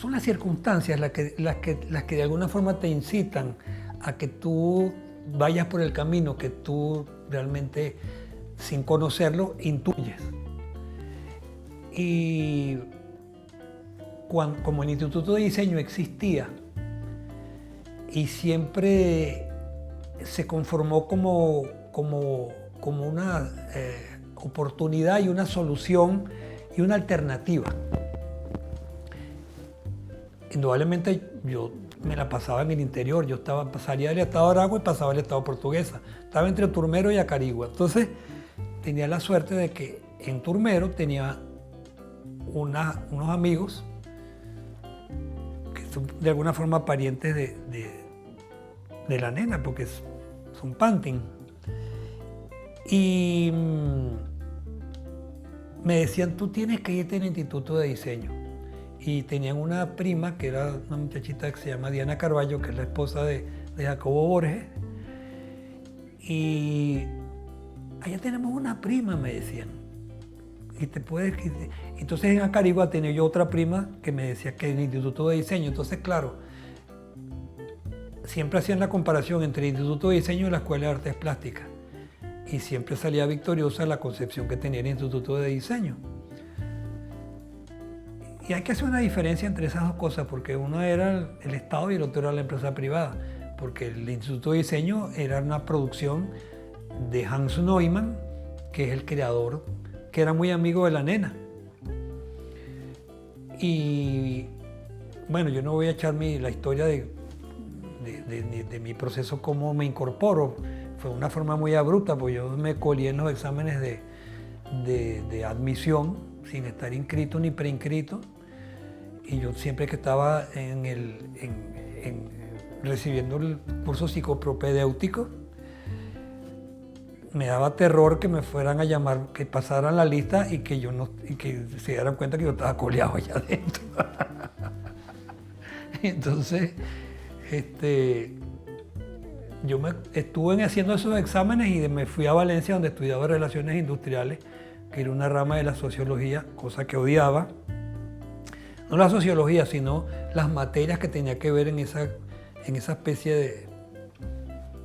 son las circunstancias las que de alguna forma te incitan a que tú vayas por el camino que tú realmente, sin conocerlo, intuyes. Y como el Instituto de Diseño existía y siempre se conformó como una oportunidad y una solución y una alternativa. Indudablemente yo me la pasaba en el interior, salía del estado de Aragua y pasaba al estado Portuguesa. Estaba entre Turmero y Acarigua. Entonces tenía la suerte de que en Turmero tenía unos amigos que son de alguna forma parientes de la nena, porque son Pantin. Y me decían, tú tienes que irte al Instituto de Diseño. Y tenían una prima que era una muchachita que se llama Diana Carballo, que es la esposa de Jacobo Borges. Y allá tenemos una prima, me decían. Y te puedes... Entonces en Acarigua tenía yo otra prima que me decía que en el Instituto de Diseño. Entonces, claro, siempre hacían la comparación entre el Instituto de Diseño y la Escuela de Artes Plásticas. Y siempre salía victoriosa la concepción que tenía el Instituto de Diseño. Y hay que hacer una diferencia entre esas dos cosas, porque uno era el Estado y el otro era la empresa privada. Porque el Instituto de Diseño era una producción de Hans Neumann, que es el creador, que era muy amigo de la nena. Y bueno, yo no voy a echar la historia de mi proceso, cómo me incorporo. Fue una forma muy abrupta, porque yo me colé en los exámenes de admisión, sin estar inscrito ni preinscrito. Y yo siempre que estaba recibiendo el curso psicopropedéutico, me daba terror que me fueran a llamar, que pasaran la lista y que se dieran cuenta que yo estaba coleado allá adentro. Entonces, yo estuve haciendo esos exámenes y me fui a Valencia, donde estudiaba Relaciones Industriales, que era una rama de la sociología, cosa que odiaba. No la sociología, sino las materias que tenía que ver en esa especie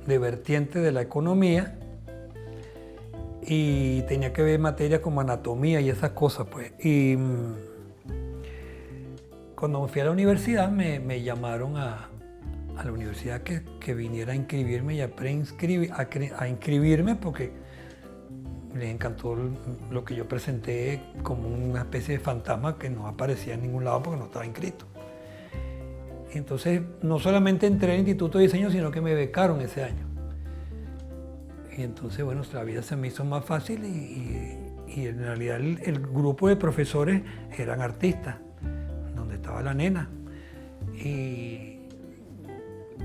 de vertiente de la economía. Y tenía que ver materias como anatomía y esas cosas, pues. Y cuando me fui a la universidad, me llamaron a la universidad que viniera a inscribirme y a inscribirme, porque les encantó lo que yo presenté como una especie de fantasma que no aparecía en ningún lado porque no estaba inscrito. Entonces, no solamente entré al Instituto de Diseño, sino que me becaron ese año. Y entonces, bueno, la vida se me hizo más fácil y en realidad el grupo de profesores eran artistas, donde estaba la nena. Y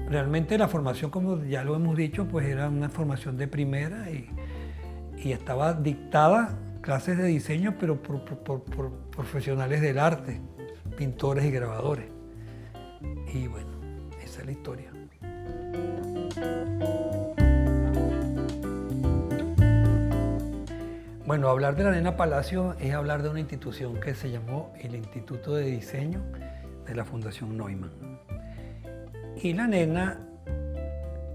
realmente la formación, como ya lo hemos dicho, pues era una formación de primera y estaba dictada clases de diseño, pero por profesionales del arte, pintores y grabadores. Y bueno, esa es la historia. Bueno, hablar de la nena Palacio es hablar de una institución que se llamó el Instituto de Diseño de la Fundación Neumann. Y la nena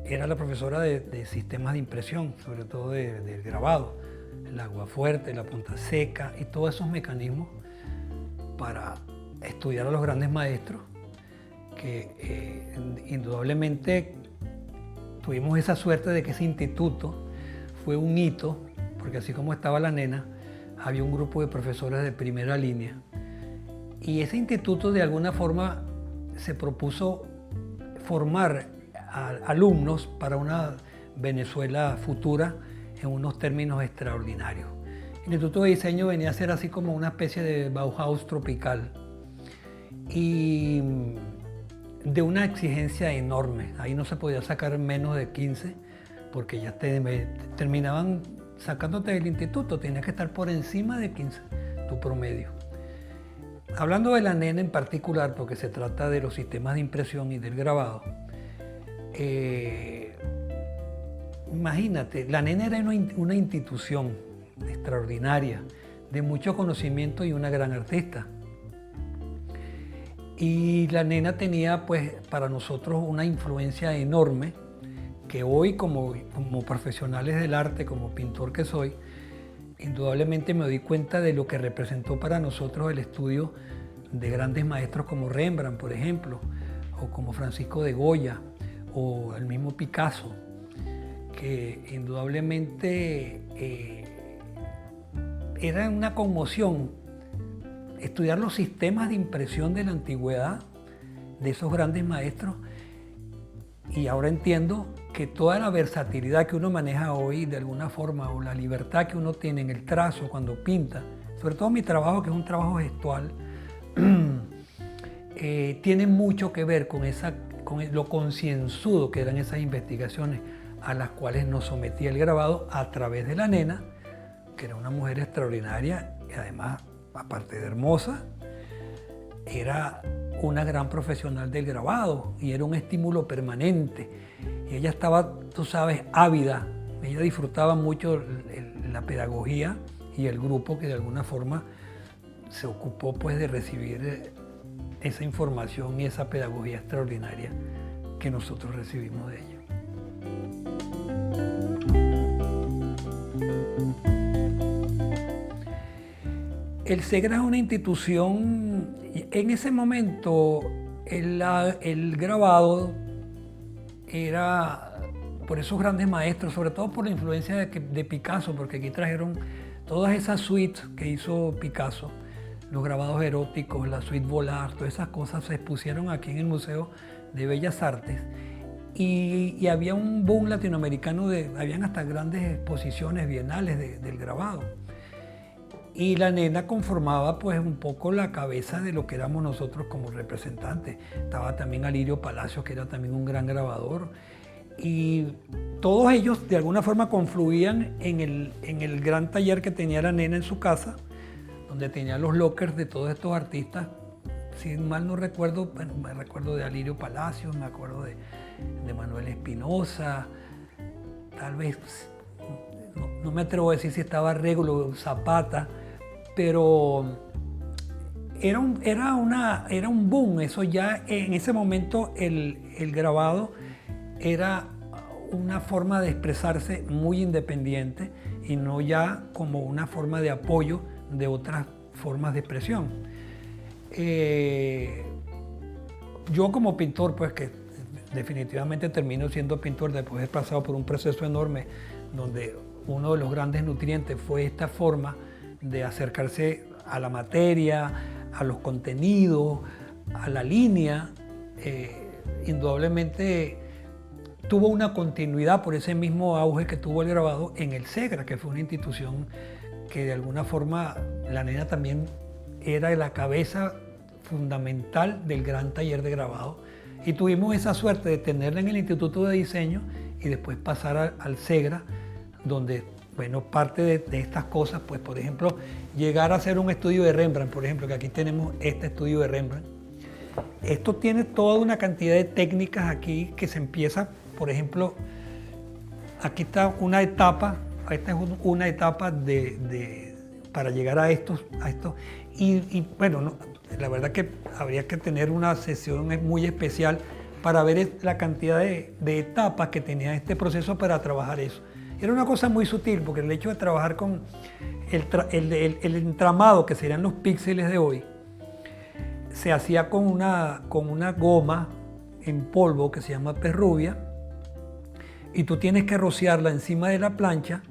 era la profesora de sistemas de impresión, sobre todo del grabado, el agua fuerte, la punta seca y todos esos mecanismos para estudiar a los grandes maestros, que indudablemente tuvimos esa suerte de que ese instituto fue un hito, porque así como estaba la nena, había un grupo de profesores de primera línea. Y ese instituto de alguna forma se propuso formar alumnos para una Venezuela futura en unos términos extraordinarios. El Instituto de Diseño venía a ser así como una especie de Bauhaus tropical y de una exigencia enorme. Ahí no se podía sacar menos de 15 porque ya terminaban sacándote del instituto, tenías que estar por encima de 15, tu promedio. Hablando de la nena en particular, porque se trata de los sistemas de impresión y del grabado, imagínate, la nena era una institución extraordinaria, de mucho conocimiento y una gran artista. Y la nena tenía pues para nosotros una influencia enorme que hoy como profesionales del arte, como pintor que soy, indudablemente me doy cuenta de lo que representó para nosotros el estudio de grandes maestros como Rembrandt, por ejemplo, o como Francisco de Goya, o el mismo Picasso, que indudablemente era una conmoción estudiar los sistemas de impresión de la antigüedad de esos grandes maestros, y ahora entiendo que toda la versatilidad que uno maneja hoy de alguna forma, o la libertad que uno tiene en el trazo cuando pinta, sobre todo mi trabajo, que es un trabajo gestual, tiene mucho que ver con lo concienzudo que eran esas investigaciones a las cuales nos sometía el grabado a través de la nena, que era una mujer extraordinaria y además, aparte de hermosa, era una gran profesional del grabado y era un estímulo permanente. Y ella estaba, tú sabes, ávida. Ella disfrutaba mucho la pedagogía y el grupo que de alguna forma se ocupó pues de recibir esa información y esa pedagogía extraordinaria que nosotros recibimos de ella. El SEGRA es una institución, en ese momento el grabado era por esos grandes maestros, sobre todo por la influencia de Picasso, porque aquí trajeron todas esas suites que hizo Picasso, los grabados eróticos, la suite Volar, todas esas cosas se expusieron aquí en el Museo de Bellas Artes, y había un boom latinoamericano, habían hasta grandes exposiciones bienales del grabado. Y la nena conformaba pues un poco la cabeza de lo que éramos nosotros como representantes. Estaba también Alirio Palacios, que era también un gran grabador. Y todos ellos de alguna forma confluían en el gran taller que tenía la nena en su casa, donde tenía los lockers de todos estos artistas. Si mal no recuerdo, bueno, me recuerdo de Alirio Palacios, me acuerdo de Manuel Espinosa, tal vez, no me atrevo a decir si estaba Régulo, Zapata, pero era un boom. Eso ya en ese momento el grabado era una forma de expresarse muy independiente y no ya como una forma de apoyo de otras formas de expresión. Yo como pintor, pues que definitivamente termino siendo pintor después de haber pasado por un proceso enorme donde uno de los grandes nutrientes fue esta forma de acercarse a la materia, a los contenidos, a la línea. Indudablemente tuvo una continuidad por ese mismo auge que tuvo el grabado en el SEGRA, que fue una institución que de alguna forma la nena también era la cabeza fundamental del gran taller de grabado. Y tuvimos esa suerte de tenerla en el Instituto de Diseño y después pasar al SEGRA, donde, bueno, parte de estas cosas, pues por ejemplo, llegar a hacer un estudio de Rembrandt, por ejemplo, que aquí tenemos este estudio de Rembrandt. Esto tiene toda una cantidad de técnicas aquí que se empieza, por ejemplo, aquí está una etapa, esta es una etapa para llegar a estos y bueno, no, la verdad que habría que tener una sesión muy especial para ver la cantidad de etapas que tenía este proceso para trabajar eso. Era una cosa muy sutil, porque el hecho de trabajar con el entramado, que serían los píxeles de hoy, se hacía con una goma en polvo que se llama perrubia, y tú tienes que rociarla encima de la plancha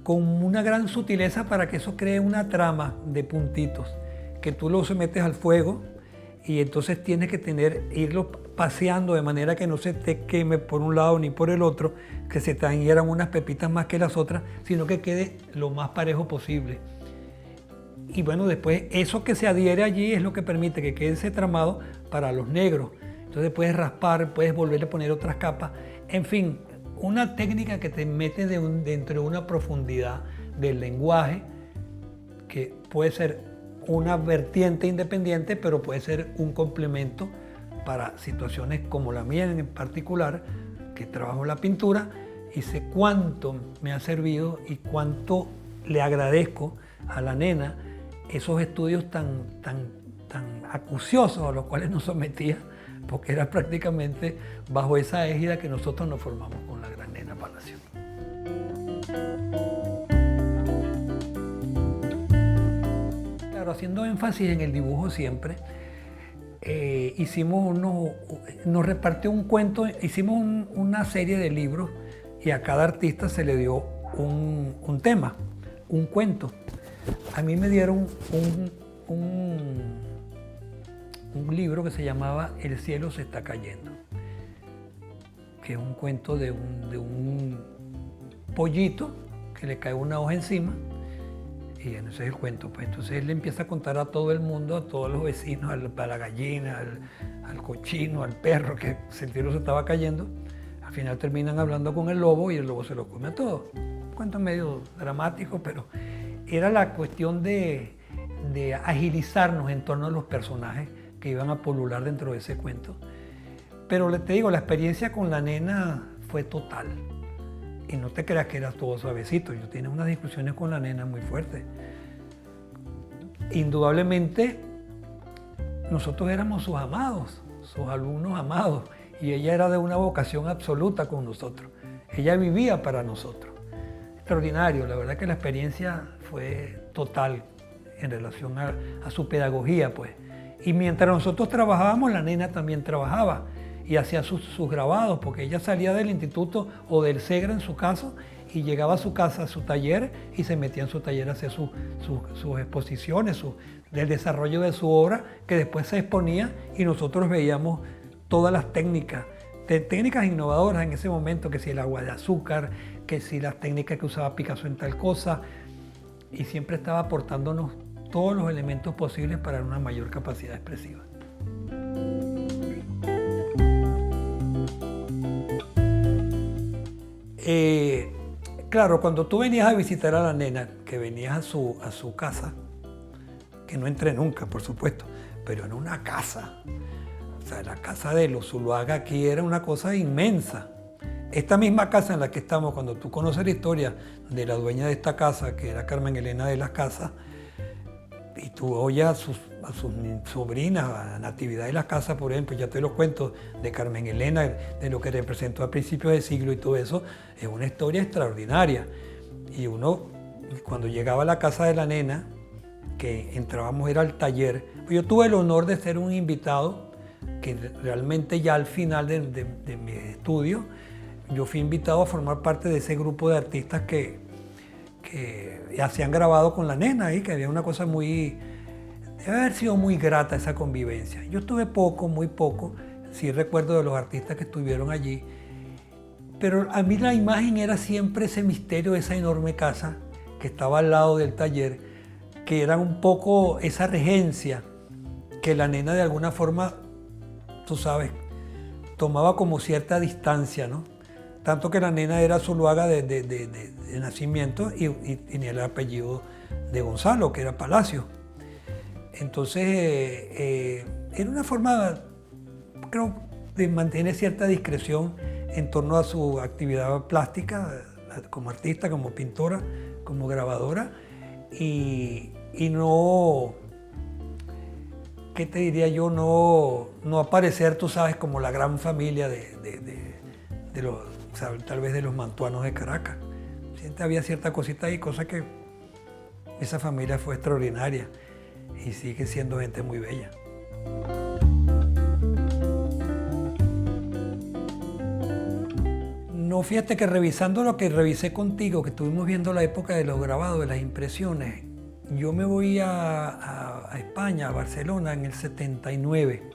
con una gran sutileza para que eso cree una trama de puntitos, que tú lo sometes al fuego y entonces tienes que irlo paseando de manera que no se te queme por un lado ni por el otro, que se te adhieran unas pepitas más que las otras, sino que quede lo más parejo posible. Y bueno, después eso que se adhiere allí es lo que permite que quede ese tramado para los negros. Entonces puedes raspar, puedes volver a poner otras capas. En fin, una técnica que te mete dentro de una profundidad del lenguaje, que puede ser una vertiente independiente, pero puede ser un complemento para situaciones como la mía en particular, que trabajo la pintura y sé cuánto me ha servido y cuánto le agradezco a la nena esos estudios tan acuciosos a los cuales nos sometía, porque era prácticamente bajo esa égida que nosotros nos formamos con la gran Nena Palacio. Claro, haciendo énfasis en el dibujo siempre, nos repartió un cuento, hicimos una serie de libros y a cada artista se le dio un tema, un cuento. A mí me dieron un libro que se llamaba El cielo se está cayendo, que es un cuento de un pollito que le cae una hoja encima, y ese es el cuento. Pues entonces él le empieza a contar a todo el mundo, a todos los vecinos, a la gallina, al cochino, al perro, que el cielo se estaba cayendo. Al final terminan hablando con el lobo y el lobo se lo come a todos. Un cuento medio dramático, pero era la cuestión de agilizarnos en torno a los personajes que iban a pulular dentro de ese cuento. Pero te digo, la experiencia con la nena fue total. Y no te creas que era todo suavecito. Yo tenía unas discusiones con la nena muy fuertes. Indudablemente, nosotros éramos sus amados, sus alumnos amados. Y ella era de una vocación absoluta con nosotros. Ella vivía para nosotros. Extraordinario, la verdad que la experiencia fue total en relación a su pedagogía, pues. Y mientras nosotros trabajábamos, la nena también trabajaba y hacía sus grabados, porque ella salía del instituto o del SEGRA en su caso y llegaba a su casa, a su taller, y se metía en su taller a hacer sus exposiciones, del desarrollo de su obra, que después se exponía y nosotros veíamos todas las técnicas innovadoras en ese momento, que si el agua de azúcar, que si las técnicas que usaba Picasso en tal cosa, y siempre estaba aportándonos todos los elementos posibles para una mayor capacidad expresiva. Claro, cuando tú venías a visitar a la nena, que venías a su casa, que no entré nunca, por supuesto, pero en una casa, o sea, la casa de los Zuluaga aquí era una cosa inmensa. Esta misma casa en la que estamos, cuando tú conoces la historia de la dueña de esta casa, que era Carmen Elena de las Casas, y tú oyes a sus sobrinas, a Natividad de las Casas, por ejemplo, ya te lo cuento, de Carmen Elena, de lo que representó a principios del siglo y todo eso, es una historia extraordinaria. Y uno, cuando llegaba a la casa de la nena, que entrábamos era al taller, yo tuve el honor de ser un invitado, que realmente ya al final de mi estudio, yo fui invitado a formar parte de ese grupo de artistas que hacían grabado con la nena ahí, que había una cosa debe haber sido muy grata esa convivencia. Yo estuve muy poco, sí recuerdo de los artistas que estuvieron allí, pero a mí la imagen era siempre ese misterio de esa enorme casa que estaba al lado del taller, que era un poco esa regencia que la nena de alguna forma, tú sabes, tomaba como cierta distancia, ¿no? Tanto que la nena era Zuluaga de nacimiento y tenía el apellido de Gonzalo, que era Palacio. Entonces, era una forma, creo, de mantener cierta discreción en torno a su actividad plástica, como artista, como pintora, como grabadora, y no, ¿qué te diría yo? No aparecer, tú sabes, como la gran familia de los, o sea, tal vez de los mantuanos de Caracas. Siempre había cierta cosita ahí, cosa que esa familia fue extraordinaria y sigue siendo gente muy bella. No, fíjate que revisando lo que revisé contigo, que estuvimos viendo la época de los grabados, de las impresiones, yo me voy a España, a Barcelona, en el 79.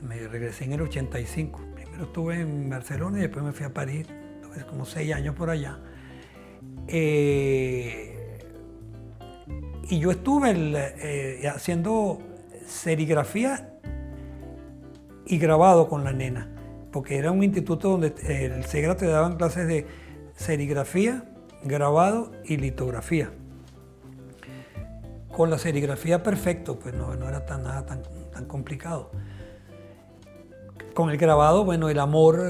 Me regresé en el 85. Primero estuve en Barcelona y después me fui a París, estuve como 6 años por allá. Y yo estuve haciendo serigrafía y grabado con la nena, porque era un instituto donde el SEGRA te daban clases de serigrafía, grabado y litografía. Con la serigrafía perfecto, pues no era nada tan complicado. Con el grabado, bueno, el amor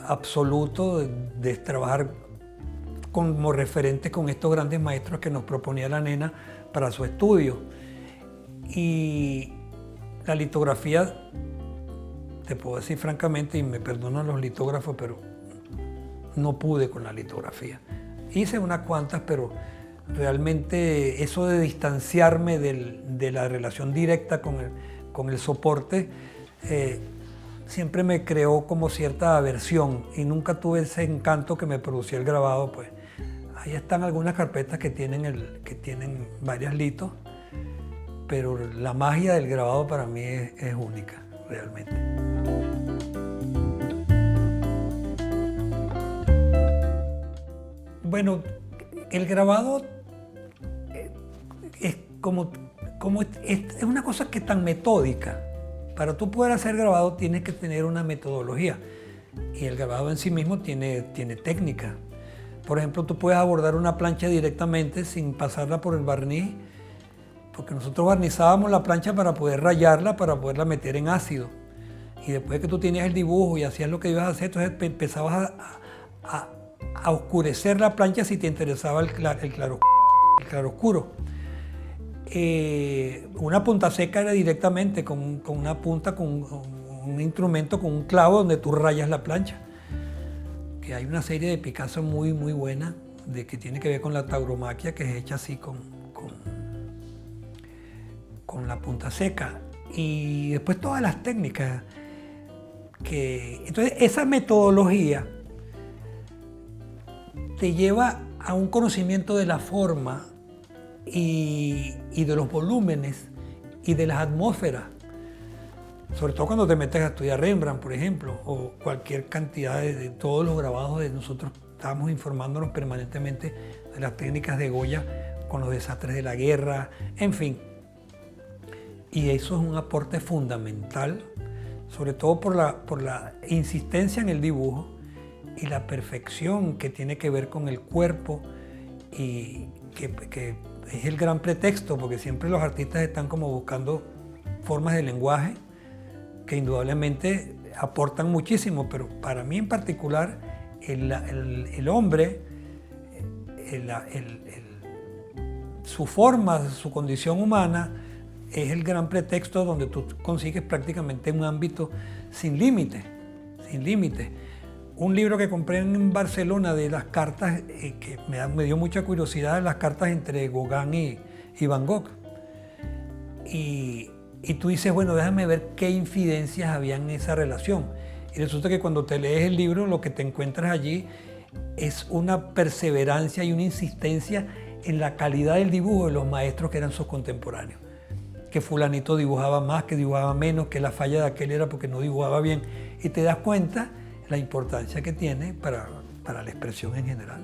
absoluto de trabajar como referente con estos grandes maestros que nos proponía la nena para su estudio. Y la litografía, te puedo decir francamente, y me perdonan los litógrafos, pero no pude con la litografía. Hice unas cuantas, pero realmente eso de distanciarme de la relación directa con el soporte, siempre me creó como cierta aversión y nunca tuve ese encanto que me producía el grabado. Pues ahí están algunas carpetas que tienen varias litos, pero la magia del grabado para mí es única, realmente. Bueno, el grabado es es una cosa que es tan metódica. Para tú poder hacer grabado tienes que tener una metodología y el grabado en sí mismo tiene técnica. Por ejemplo, tú puedes abordar una plancha directamente sin pasarla por el barniz, porque nosotros barnizábamos la plancha para poder rayarla, para poderla meter en ácido. Y después que tú tenías el dibujo y hacías lo que ibas a hacer, entonces empezabas a oscurecer la plancha si te interesaba el claroscuro. Una punta seca era directamente con una punta, con un instrumento, con un clavo donde tú rayas la plancha. Que hay una serie de Picasso muy buena que tiene que ver con la tauromaquia, que es hecha así con la punta seca. Y después todas las técnicas. Entonces esa metodología te lleva a un conocimiento de la forma y de los volúmenes y de las atmósferas, sobre todo cuando te metes a estudiar Rembrandt, por ejemplo, o cualquier cantidad de todos los grabados de nosotros. Estábamos informándonos permanentemente de las técnicas de Goya con los desastres de la guerra, en fin. Y eso es un aporte fundamental, sobre todo por la insistencia en el dibujo y la perfección que tiene que ver con el cuerpo, y que es el gran pretexto, porque siempre los artistas están como buscando formas de lenguaje que indudablemente aportan muchísimo, pero para mí en particular el hombre, su forma, su condición humana es el gran pretexto donde tú consigues prácticamente un ámbito sin límite, sin límite. Un libro que compré en Barcelona de las cartas, que me dio mucha curiosidad, de las cartas entre Gauguin y Van Gogh. Y tú dices, bueno, déjame ver qué infidencias había en esa relación. Y resulta que cuando te lees el libro, lo que te encuentras allí es una perseverancia y una insistencia en la calidad del dibujo de los maestros que eran sus contemporáneos. Que fulanito dibujaba más, que dibujaba menos, que la falla de aquel era porque no dibujaba bien. Y te das cuenta la importancia que tiene para la expresión en general.